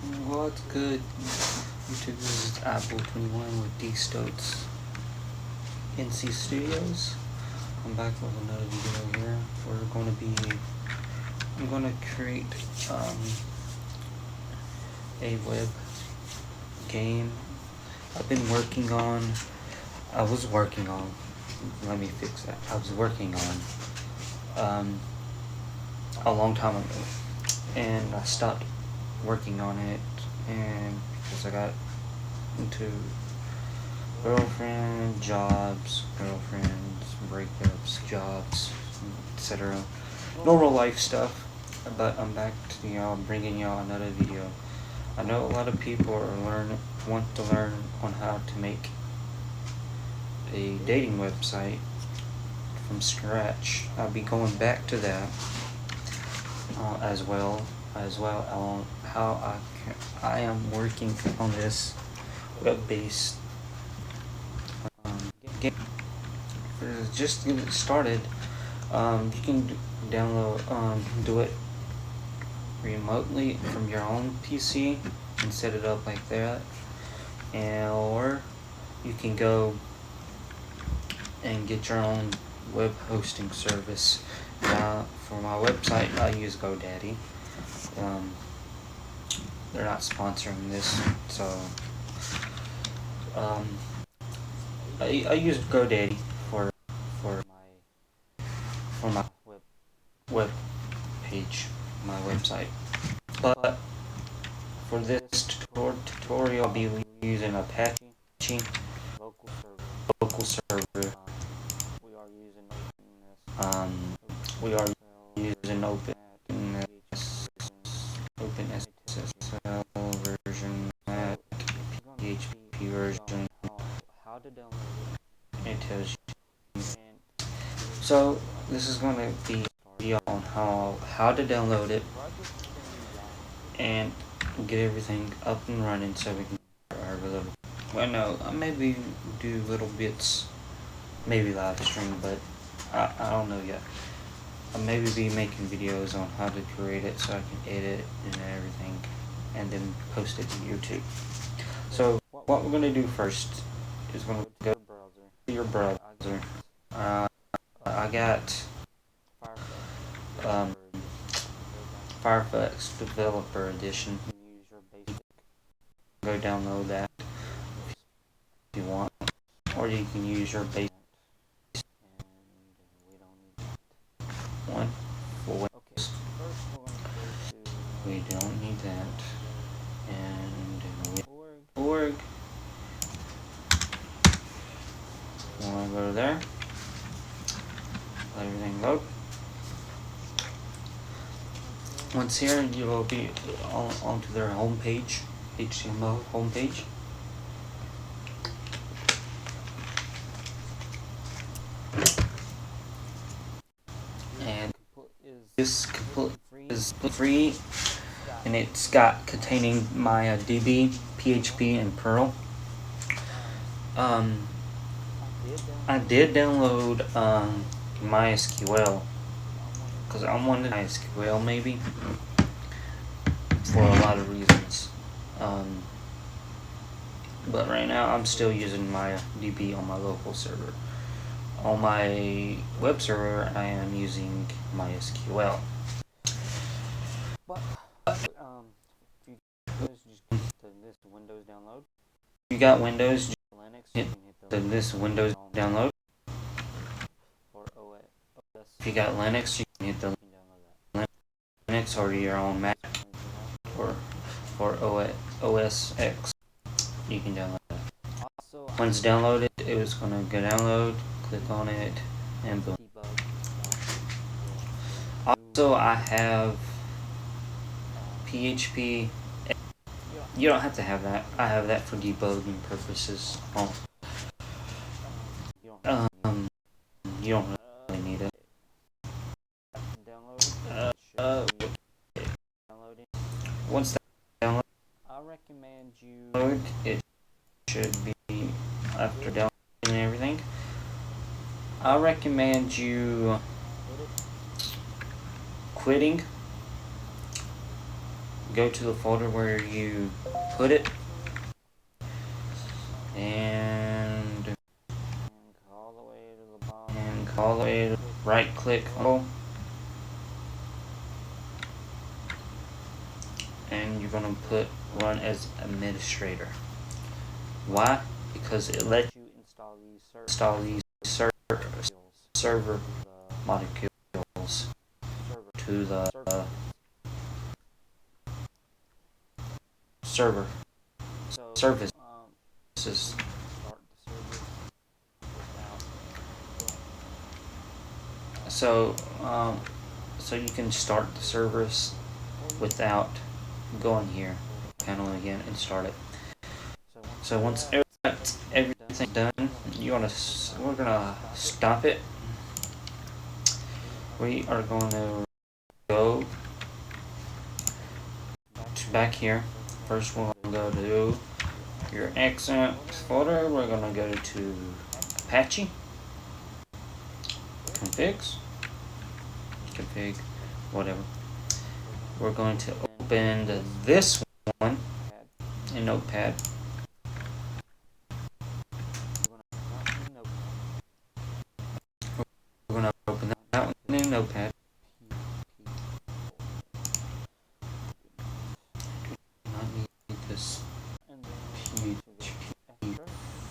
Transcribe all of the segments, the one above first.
What's good? YouTube, this is Apple 21 with D Stoats NC Studios. I'm back with another video here. I'm gonna create a web game. I was working on, let me fix that. I was working on a long time ago, and I stopped working on it, and because I got into girlfriends, breakups, jobs, etc. Normal life stuff. But I'm back to y'all, bringing y'all another video. I know a lot of people want to learn on how to make a dating website from scratch. I'll be going back to that as well on how I am working on this web-based game. Just to get it started, you can do it remotely from your own PC and set it up like that, or you can go and get your own web hosting service. For my website, I use GoDaddy. They're not sponsoring this, so I use GoDaddy for my web page, my website. But for this tutorial, I'll be using Apache local server. We are using OpenSSL version, PHP version. How to download it tells you. So this is going to be on how to download it and get everything up and running, so we can I maybe do little bits, maybe live stream, but I don't know yet. I'll maybe be making videos on how to create it so I can edit and everything, and then post it to YouTube. So what we're going to do first is going to go to your browser. I got Firefox Developer Edition. Go download that if you want, or you can use your basic. One for we don't need that, and org. Want to go to there? Let everything load. Once here, you will be onto their homepage, HTML homepage. And this is free, and it's got containing my DB, PHP, and Perl. I did download mysql because I wanted mysql maybe for a lot of reasons. But right now I'm still using my DB on my local server. On my web server, I am using mysql. But this Windows download. If you got Windows, Linux, hit this Windows download. For OS. If you got Linux, you can hit the Linux, or your own Mac, or OS X. You can download that. Once downloaded, it was gonna go download. Click on it, and boom. Also, I have PHP. You don't have to have that. I have that for debugging purposes. You don't really need it. Once that download, I recommend you. It should be after downloading everything. I recommend you go to the folder where you put it, and go all the way to the bottom, and all the way to right click and you're gonna put run as administrator. Why? Because it lets you install these server molecules to the server services. So you can start the service without going here, panel again, and start it. So once everything's done, we're gonna stop it. We are going to go back here. First, we're going to go to your accent folder. We're going to go to Apache, config, whatever. We're going to open this one in Notepad. We're going to open that one in Notepad. I need this PHP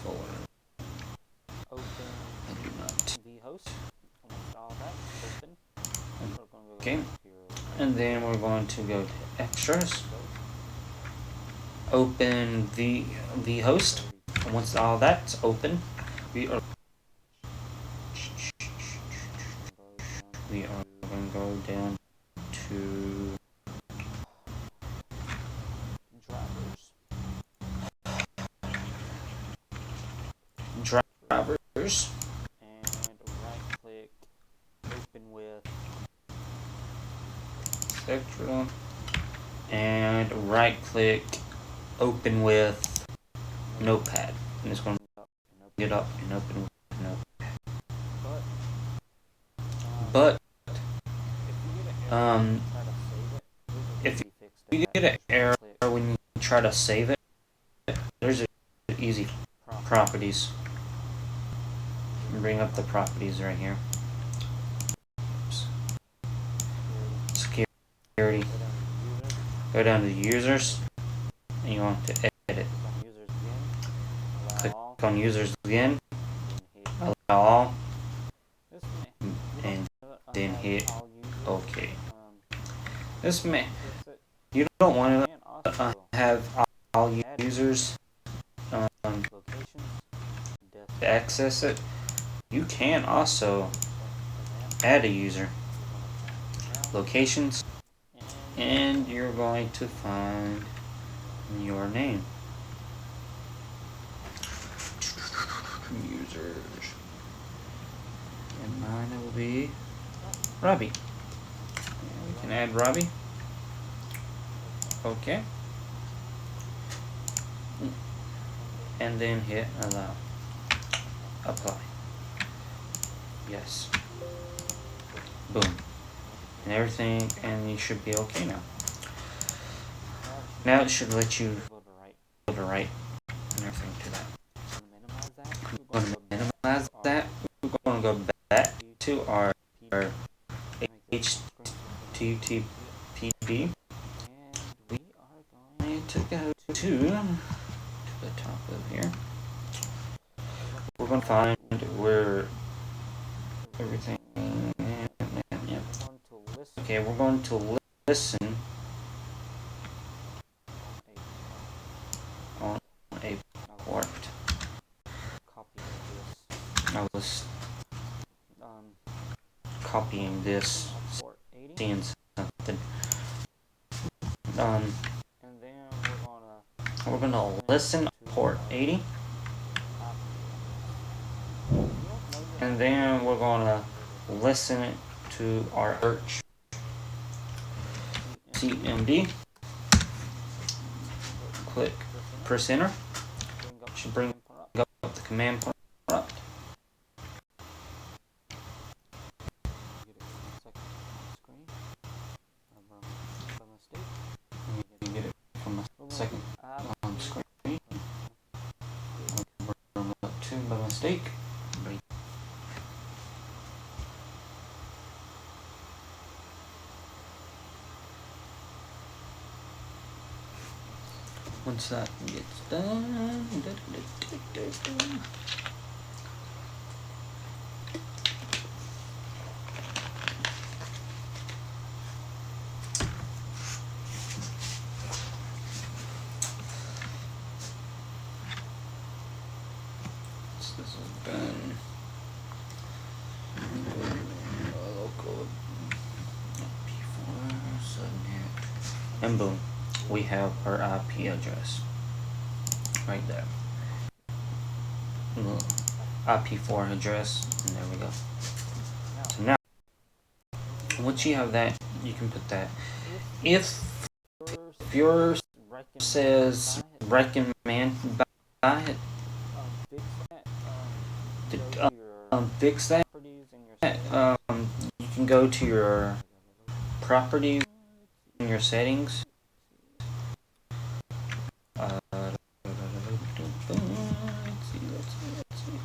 folder. I do not. Okay, and then we're going to go to extras, open the host. And once all that's open, we are going to go down to drivers, and right click open with Spectrum, and right click open with Notepad, and it's going to get up and open with Notepad. But if you get an error when you try to save it, there's easy properties. Bring up the properties right here. Security. Go down to users, and you want to edit. Click on users again. Allow all, and then hit OK. You don't want to have all users access it. You can also add a user. Locations, and you're going to find your name. Users. And mine will be Robbie. And we can add Robbie. Okay. And then hit allow. Apply. Yes. Boom. And everything, and you should be okay now. Now it should let you go to right and everything to that. We're going to minimize that. We're going to go back to our HTTP. And we are going to go to the top of here. We're going to find where everything. Yeah. Okay, we're going to listen on a port. I was copying this, seeing something. And then we're gonna listen port 80, and then we're gonna listen to our search CMD. Click press enter. Should bring up the command prompt. second screen. We're up to by mistake. Once that gets done, this is done. Local P4 subnet, and boom, we have our IP address right there. IP4 address, and there we go. So now, once you have that, you can put that. If yours says recommend buy it, fix that. You can go to your properties in your settings. Let's see.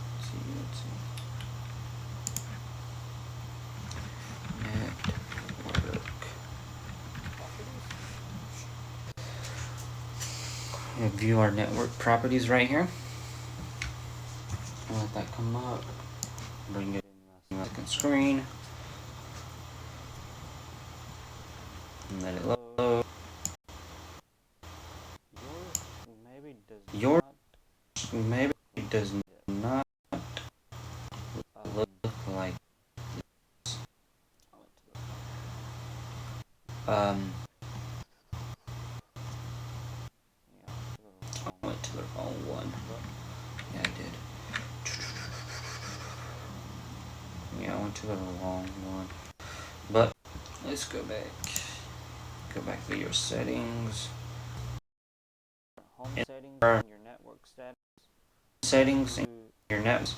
Network. We'll view our network properties right here. I'll let that come up. Bring it in the second screen. And let it load. Yours maybe does not look like this. I went to the wrong one. Yeah, I did. Yeah, I went to the wrong one. But let's go back. Go back to your settings. Home settings and your network status. Settings in your network.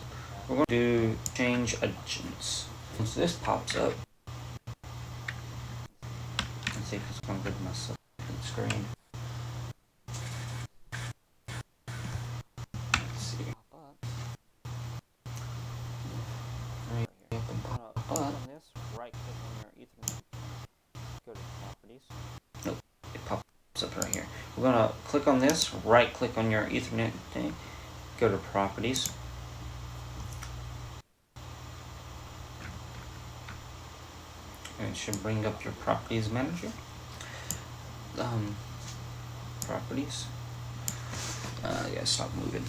We're going to do change agents. Once this pops up, let's see if it's going to go to my second screen. Let's see. Right here. Click on this. Right click on your Ethernet. Go to properties. Nope, it pops up right here. We're going to click on this. Right click on your Ethernet thing. Go to properties. And it should bring up your properties manager. Properties. Yeah, stop moving.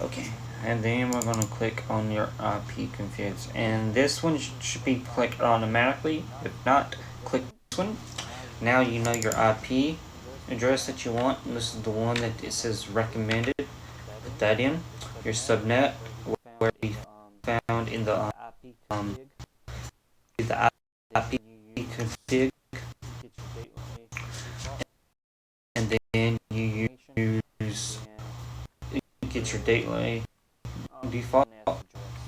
Okay, and then we're going to click on your IP configs, and this one should be clicked automatically. If not, click this one. Now you know your IP address that you want, and this is the one that it says recommended. Put that in. Your subnet, where we found in the IP config, and then you use get your gateway default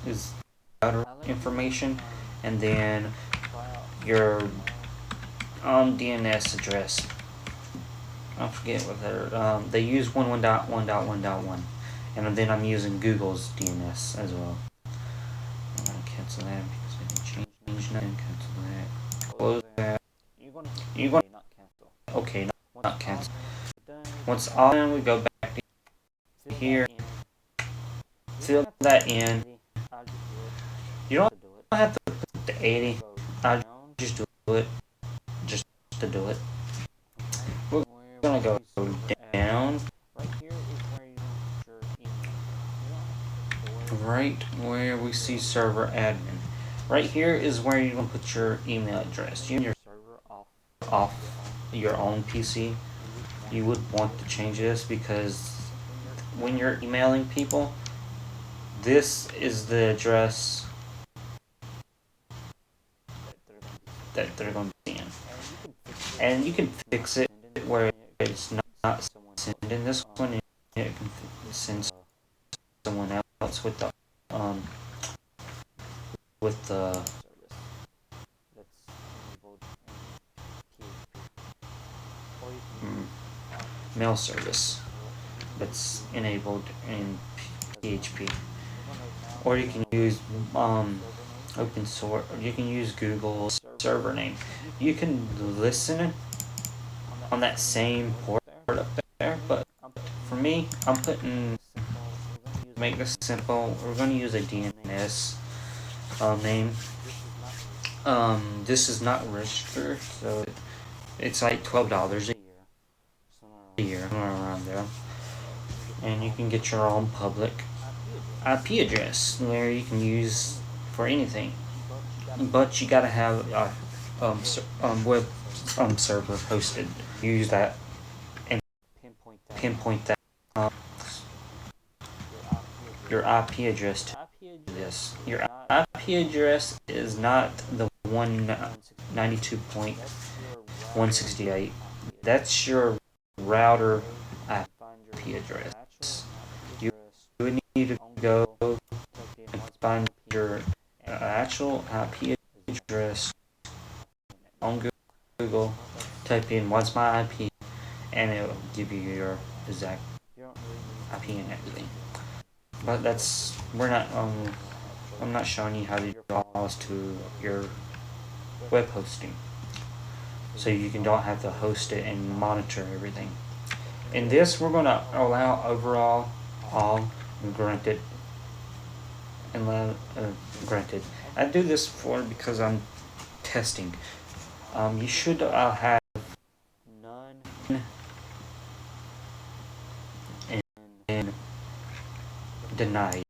is router information, and then your DNS address. I forget what they use 1.1.1.1, and then I'm using Google's DNS as well. I'm gonna cancel that because I didn't change nothing. Cancel that. Close that. You're gonna not cancel. Okay, not cancel. Once all done, we go back to here. Fill that in. You don't have to put the 80. I'll just do it. Just to do it. We're gonna go down. Right where we see server admin. Right here is where you're gonna put your email address. You your server off your own PC. You would want to change this because when you're emailing people, this is the address that they're going to be in. And you can fix it where it's not sending this one, and it can send someone else with the mail service that's enabled in PHP. Or you can use open source, or you can use Google's server name. You can listen on that same port up there, but for me, I'm putting, make this simple, we're going to use a DNS name. This is not registered, so it's like $12 a year, somewhere around there. And you can get your own public IP address where you can use for anything, but you gotta have a web server hosted. Use that and pinpoint that your IP address to this. Your IP address is not the 192.168. That's your router IP address. You would need to go and find your actual IP address on Google, type in what's my IP, and it will give you your exact IP and everything. But I'm not showing you how to do all this to your web hosting, so you don't have to host it and monitor everything. In this, we're going to allow overall all granted and granted. I do this because I'm testing. You should have none and denied.